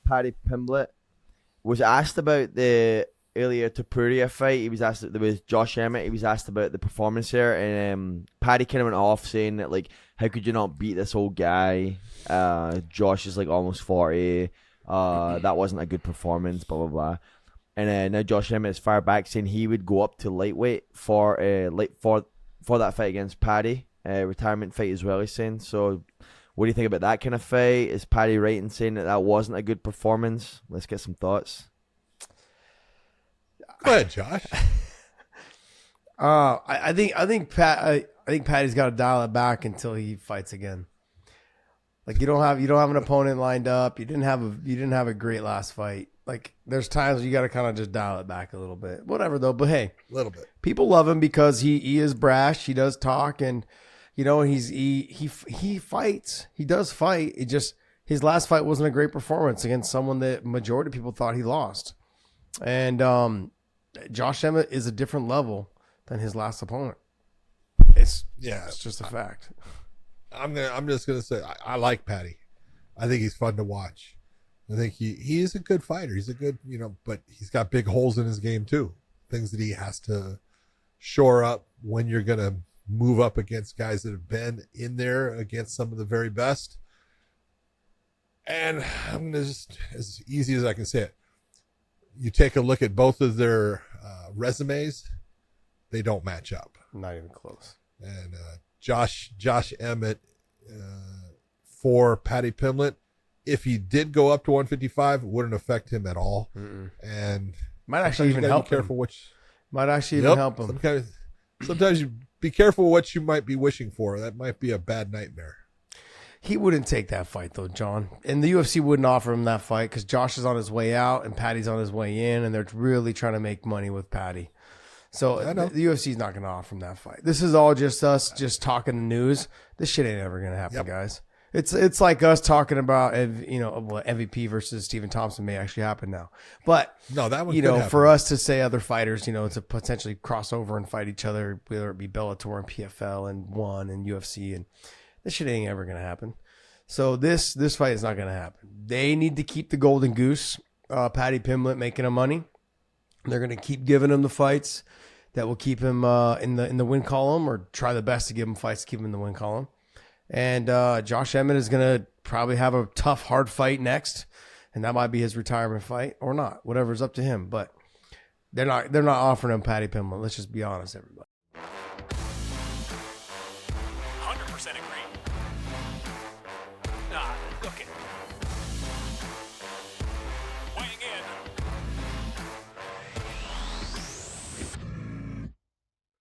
Paddy Pimblett was asked about the earlier Tapuria fight. He was asked, there was Josh Emmett. He was asked about the performance there, and Paddy kind of went off saying that, like, how could you not beat this old guy? Josh is like almost 40. That wasn't a good performance. Blah blah blah. And now Josh Emmett is fired back saying he would go up to lightweight for that fight against Paddy, retirement fight as well. He's saying. So, what do you think about that kind of fight? Is Paddy right in saying that wasn't a good performance? Let's get some thoughts. Go ahead, Josh. I think Paddy's got to dial it back until he fights again. Like you don't have an opponent lined up. You didn't have a great last fight. Like there's times you got to kind of just dial it back a little bit. Whatever though. But hey, a little bit. People love him because he is brash. He does talk and he fights. He does fight. It just his last fight wasn't a great performance against someone that majority of people thought he lost. And Josh Emmett is a different level than his last opponent. It's just a fact. I'm just gonna say I like Paddy. I think he's fun to watch. I think he is a good fighter. He's a good, but he's got big holes in his game too. Things that he has to shore up when you're gonna move up against guys that have been in there against some of the very best. And I'm gonna just, as easy as I can say it, you take a look at both of their resumes, they don't match up. Not even close. And Josh Emmett for Paddy Pimblett, if he did go up to 155, it wouldn't affect him at all. Mm-mm. And might actually even help him. Might actually even help him. Sometimes you be careful what you might be wishing for. That might be a bad nightmare. He wouldn't take that fight though, John. And the UFC wouldn't offer him that fight because Josh is on his way out and Paddy's on his way in, and they're really trying to make money with Paddy. So the UFC is not going to offer him that fight. This is all just us just talking the news. This shit ain't ever going to happen, guys. It's like us talking about MVP versus Stephen Thompson may actually happen now. But no, that one could happen. For us to say other fighters, to potentially cross over and fight each other, whether it be Bellator and PFL and ONE and UFC, and this shit ain't ever going to happen. So this fight is not going to happen. They need to keep the golden goose, Paddy Pimblett, making him money. They're going to keep giving him the fights that will keep him in the win column, or try the best to give him fights to keep him in the win column. And Josh Emmett is going to probably have a tough, hard fight next, and that might be his retirement fight or not. Whatever's up to him. But they're not offering him Paddy Pimblett. Let's just be honest, everybody.